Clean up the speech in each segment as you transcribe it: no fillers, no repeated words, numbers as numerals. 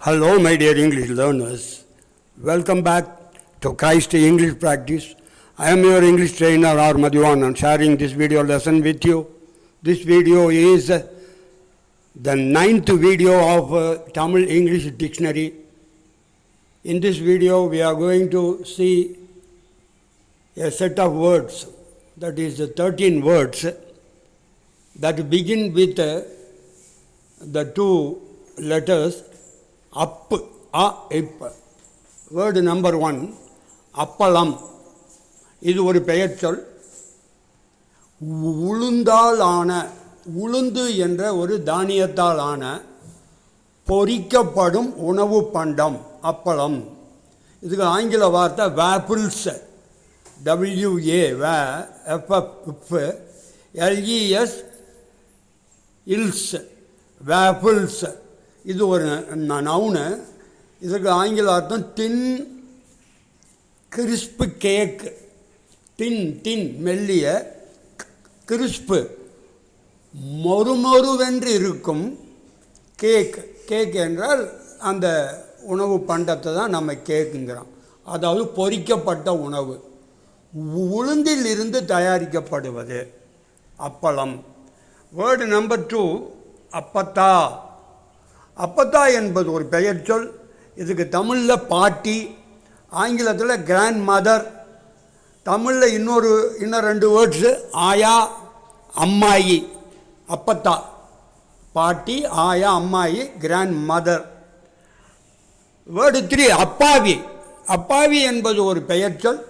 Hello, my dear English learners. Welcome back to Christ English Practice. I am your English trainer R. Madhuvanan sharing this video lesson with you. This video is the 9th video of Tamil English Dictionary. In this video, we are going to see a set of words, that is 13 words, that begin with the two letters up, ip. Word number 1, appalam. இது ஒரு பெயர் சொல். உளுந்தால் ஆன, உளுந்து என்ற ஒரு தானியத்தால் ஆன பொரிக்கப்படும் உணவு பண்டம் அப்பளம். இதுக்கு ஆங்கில வார்த்தை வேப்பிள்ஸ், WA வே, FF LES இல்ஸ், வேப்பிள்ஸ். இது ஒரு நவுனு. இதுக்கு ஆங்கில அர்த்தம் டின் கிறிஸ்பு கேக். டின் மெல்லிய, கிறிஸ்பு மொறுமொறுவென்று இருக்கும் கேக். கேக் என்றால் அந்த உணவு பண்டத்தை தான் நம்ம கேக்குங்கிறோம். அதாவது பொரிக்கப்பட்ட உணவு, உளுந்தில் இருந்து தயாரிக்கப்படுவது அப்பளம். வேர்டு நம்பர் 2, அப்பத்தா. அப்பத்தா என்பது ஒரு பெயர் சொல். இதுக்கு தமிழில் பாட்டி, ஆங்கிலத்தில் கிராண்ட் மதர். தமிழில் இன்னும் 2 வேர்ட்ஸு, ஆயா, அம்மாயி. அப்பத்தா பாட்டி, ஆயா, அம்மாயி, கிராண்ட் மதர். வேர்டு 3, அப்பாவி. அப்பாவி என்பது ஒரு பெயர் சொல்.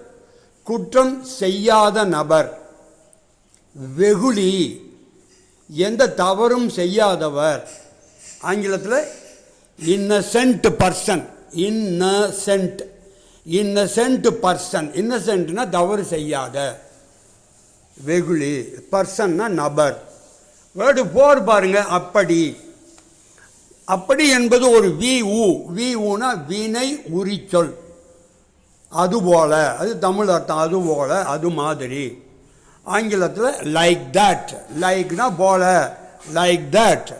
குற்றம் செய்யாத நபர், வெகுளி, எந்த தவறும் செய்யாதவர். ஆங்கிலத்தில் இன்னசென்ட் பர்சன். Innocent person. இன்னசென்ட்னா தவறு செய்யாத, வெகுளி, பர்சன்னா நபர். வேர்டு 4 பாருங்க, அப்படி. அப்படி என்பது ஒரு வியூனா வினை உரிச்சொல். அதுபோல, அது தமிழ் அர்த்தம். அதுபோல, அது மாதிரி. ஆங்கிலத்தில் லைக் தட். லைக்னா போல, லைக் தட்.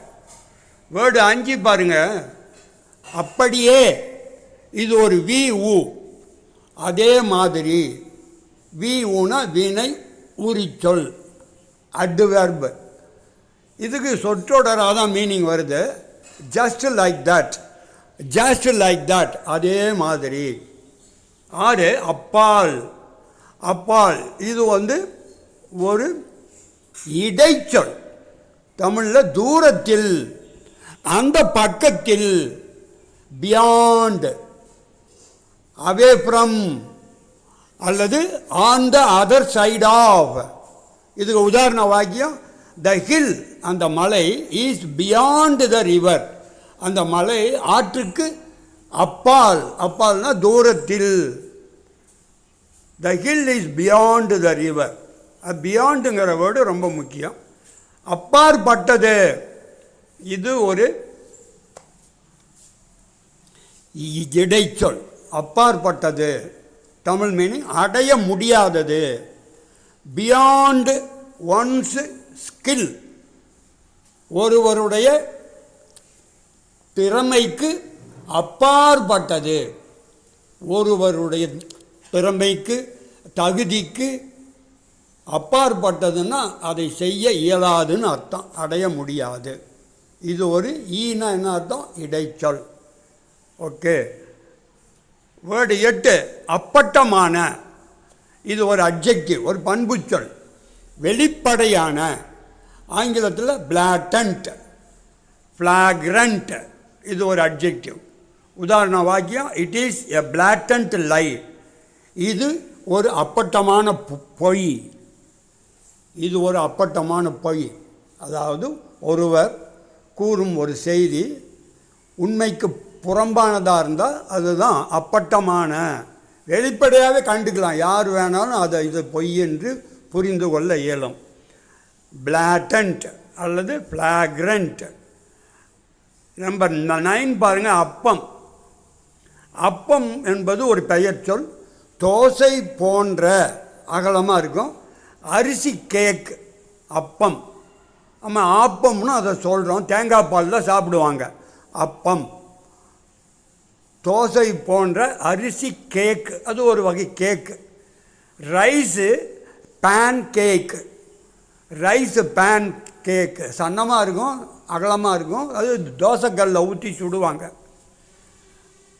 வேர்டு 5 பாருங்க, அப்படியே. இது ஒரு வியூ, அதே மாதிரி. வியூனா வினை உரிச்சொல், அட்வெர்ப். இதுக்கு சொற்றொடராக தான் மீனிங் வருது. Just like that, just like that, அதே மாதிரி. 6, அப்பால். அப்பால் இது ஒரு இடைச்சொல். தமிழில் தூரத்தில், அந்த பக்கத்தில், பியாண்ட், அவே ஃப்ரம், அல்லது on the other side of. இதுக்கு உதாரண வாக்கியம், த ஹில், அந்த மலை, இஸ் பியாண்ட் த ரிவர், அந்த மலை ஆற்றுக்கு அப்பால். அப்பால்னா தூரத்தில். The hill is beyond the river. பியாண்டுங்கிற வேர்டு ரொம்ப முக்கியம். அப்பாற்பட்டது, இது ஒரு இடைச்சொல். அப்பாற்பட்டது தமிழ் மீனிங் அடைய முடியாதது. பியாண்ட் ஒன்ஸ் ஸ்கில், ஒருவருடைய திறமைக்கு அப்பாற்பட்டது. ஒருவருடைய திறமைக்கு, தகுதிக்கு அப்பாற்பட்டதுன்னா அதை செய்ய இயலாதுன்னு அர்த்தம், அடைய முடியாது. இது ஒரு ஈனா என்ன அர்த்தம், இடைச்சொல். ஓகே. வேர்டு 8, அப்பட்டமான. இது ஒரு அட்ஜெக்டிவ், ஒரு பண்புச்சொல். வெளிப்படையான. ஆங்கிலத்தில் பிளாட்டன்ட், ஃப்ளாக்ரண்ட். இது ஒரு அட்ஜெக்டிவ். உதாரண வாக்கியம், இட் இஸ் எ பிளாட்டன்ட் லை. இது ஒரு அப்பட்டமான பொய். இது ஒரு அப்பட்டமான பொய். அதாவது ஒருவர் கூறும் ஒரு செய்தி உண்மைக்கு புறம்பானதாக இருந்தால் அதுதான் அப்பட்டமான. வெளிப்படையாகவே கண்டுக்கலாம், யார் வேணாலும் அதை இது பொய் என்று புரிந்து கொள்ள இயலும். பிளாட்டன்ட் அல்லது ஃப்ளாக்ரண்ட். நம்பர் 9 பாருங்கள், அப்பம். அப்பம் என்பது ஒரு பெயர் சொல். தோசை போன்ற அகலமாக இருக்கும். அரிசி கேக், அப்பம். நம்ம ஆப்பம்னு அதை சொல்கிறோம். தேங்காய் பால் தான் சாப்பிடுவாங்க. அப்பம். தோசை போன்ற அரிசி கேக், அது ஒரு வகை கேக்கு. ரைஸு பேன் கேக்கு, ரைஸு பேன் கேக்கு சன்னமாக இருக்கும், அகலமாக இருக்கும், அது தோசைக்கல்லில் ஊற்றி சுடுவாங்க.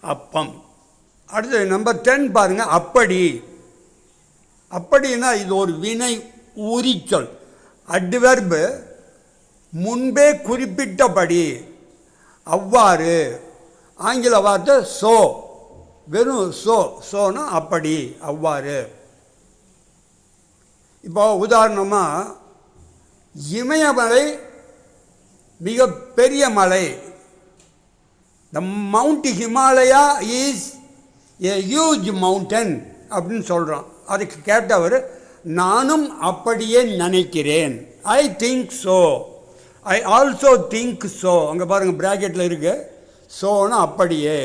அப்பம். அடுத்தது நம்பர் 10 பாருங்கள், அப்படி. அப்படின்னா இது ஒரு வினை உரிச்சொல். அட்வெர்பு முன்பே குறிப்பிட்டபடி, அவ்வாறு. ஆங்கில வார்த்தை சோ, வெறும் சோனா அப்படி, அவ்வாறு. இப்போ உதாரணமாக இமயமலை மிகப்பெரிய மலை. The mount Himalaya is a huge mountain அப்படின்னு சொல்கிறோம். அதுக்கு கேட்டவர் நானும் அப்படியே நினைக்கிறேன். I think so, I also think so. அங்கே பாருங்கள் ப்ராக்கெட்டில் இருக்கு, ஸோனா அப்படியே.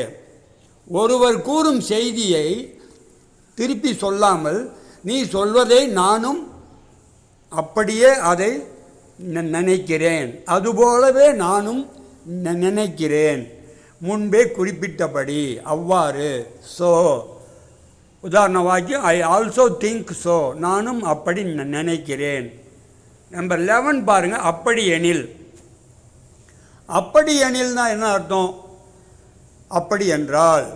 ஒருவர் கூறும் செய்தியை திருப்பி சொல்லாமல் நீ சொல்வதை நானும் அப்படியே அதை நினைக்கிறேன், அதுபோலவே நானும் நினைக்கிறேன், முன்பே குறிப்பிட்டபடி, அவ்வாறு. ஸோ உதாரண வாக்கியம் ஐ ஆல்சோ திங்க் ஸோ, நானும் அப்படி நினைக்கிறேன். நம்பர் 11 பாருங்கள், அப்படி எனில். அப்படி எனில்னா என்ன அர்த்தம்? அப்படி என்றால்,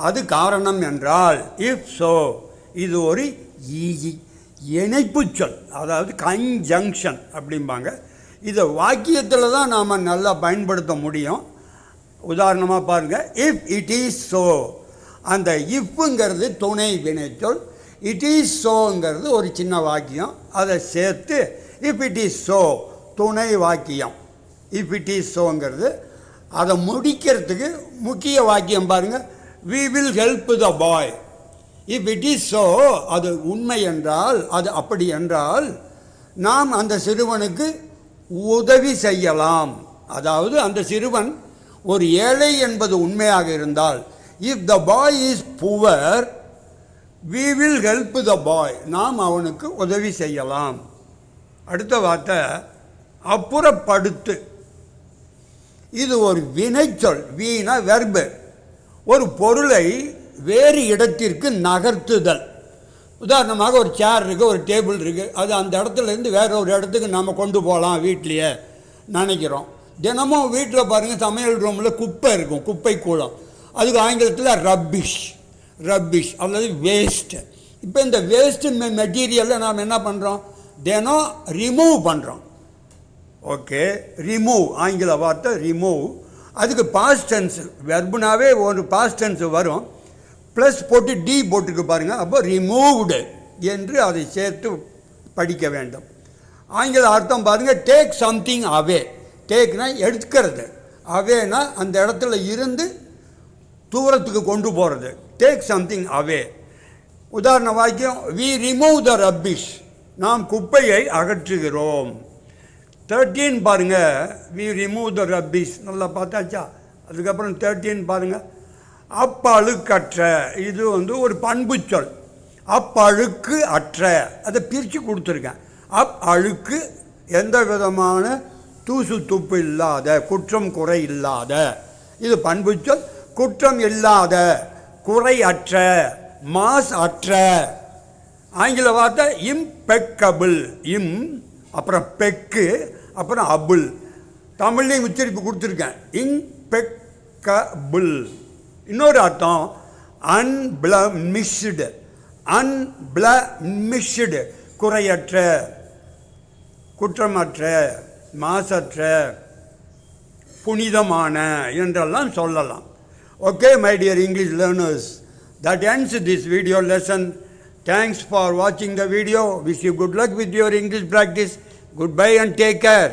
அது காரணம் என்றால், இஃப் ஸோ. இது ஒரு இணைப்பு சொல், அதாவது கன்ஜங்ஷன் அப்படிம்பாங்க. இதை வாக்கியத்தில் தான் நாம் நல்லா பயன்படுத்த முடியும். உதாரணமாக பாருங்கள், இஃப் இட் இஸ் ஸோ. அந்த இஃப்ங்கிறது துணை வினைச்சொல், இட் இஸ் ஸோங்கிறது ஒரு சின்ன வாக்கியம். அதை சேர்த்து இஃப் இட் இஸ் ஸோ துணை வாக்கியம். இஃப் இட் இஸ் ஸோங்கிறது அதை முடிக்கிறதுக்கு முக்கிய வாக்கியம் பாருங்கள், we will help the boy. If it is so, அது உண்மை என்றால், அது அப்படி என்றால் நாம் அந்த சிறுவனுக்கு உதவி செய்யலாம். அதாவது அந்த சிறுவன் ஒரு ஏழை என்பது உண்மையாக இருந்தால், if the boy is poor we will help the boy, நாம் அவனுக்கு உதவி செய்யலாம். அடுத்த வார்த்தை அப்புறப்படுத்து. இது ஒரு வினைச்சொல், வீணா வெர்பு. ஒரு பொருளை வேறு இடத்திற்கு நகர்த்துதல். உதாரணமாக ஒரு சேர் இருக்குது, ஒரு டேபிள் இருக்குது, அது அந்த இடத்துலேருந்து வேற ஒரு இடத்துக்கு நம்ம கொண்டு போகலாம் வீட்லையே நினைக்கிறோம். தினமும் வீட்டில் பாருங்கள் சமையல் ரூமில் குப்பை இருக்கும், குப்பை கூலம். அதுக்கு ஆங்கிலத்தில் ரப்பிஷ் அல்லது வேஸ்ட்டு. இப்போ இந்த வேஸ்ட்டு மெட்டீரியலை நாம் என்ன பண்ணுறோம்? தினம் ரிமூவ் பண்ணுறோம். ஓகே, ரிமூவ் ஆங்கில வார்த்தை ரிமூவ். அதுக்கு பாஸ்ட் டென்ஸ் வெர்புனாவே ஒரு பாஸ்ட் டென்ஸ் வரும், ப்ளஸ் போட்டு டி போட்டுருக்கு பாருங்கள். அப்போ ரிமூவ்டு என்று அதை சேர்த்து படிக்க வேண்டும். ஆங்கில அர்த்தம் பாருங்கள், டேக் சம்திங் அவே. டேக்னா எடுக்கிறது, அவேனா அந்த இடத்துல இருந்து தூரத்துக்கு கொண்டு போகிறது. டேக் சம்திங் அவே. உதாரண வாக்கியம், வி ரிமூவ் த ரப்பிஷ், நாம் குப்பையை அகற்றுகிறோம். 13 பாருங்கள், வி ரிமூவ் த ரப்பிஷ். நல்லா பார்த்தாச்சா? அதுக்கப்புறம் 13 பாருங்கள், அப்பழுக்கற்ற. இது ஒரு பண்பு சொல். அப்பழுக்கு அற்ற, அதை பிரித்து கொடுத்துருக்கேன். அழுக்கு எந்த விதமான தூசு துப்பு இல்லாத, குற்றம் குறை இல்லாத, இது பண்பு சொல். குற்றம் இல்லாத, குறை அற்ற, மாஸ் அற்ற. ஆங்கில வார்த்தை இம்பெக்கபிள். இம் அப்புறம் பெக்கு அப்புறம் அபுள். தமிழ்லையும் உச்சரிப்பு கொடுத்துருக்கேன், இம்பெக்கபிள். இன்னொரு அர்த்தம் அன்பிளமிஷ்டு. அன்பிளமிஷ்டு குறையற்ற, குற்றமற்ற, மாசற்ற, புனிதமான என்றெல்லாம் சொல்லலாம். Okay, my dear English learners, that ends this video lesson. Thanks for watching the video. Wish you good luck with your English practice. Goodbye and take care.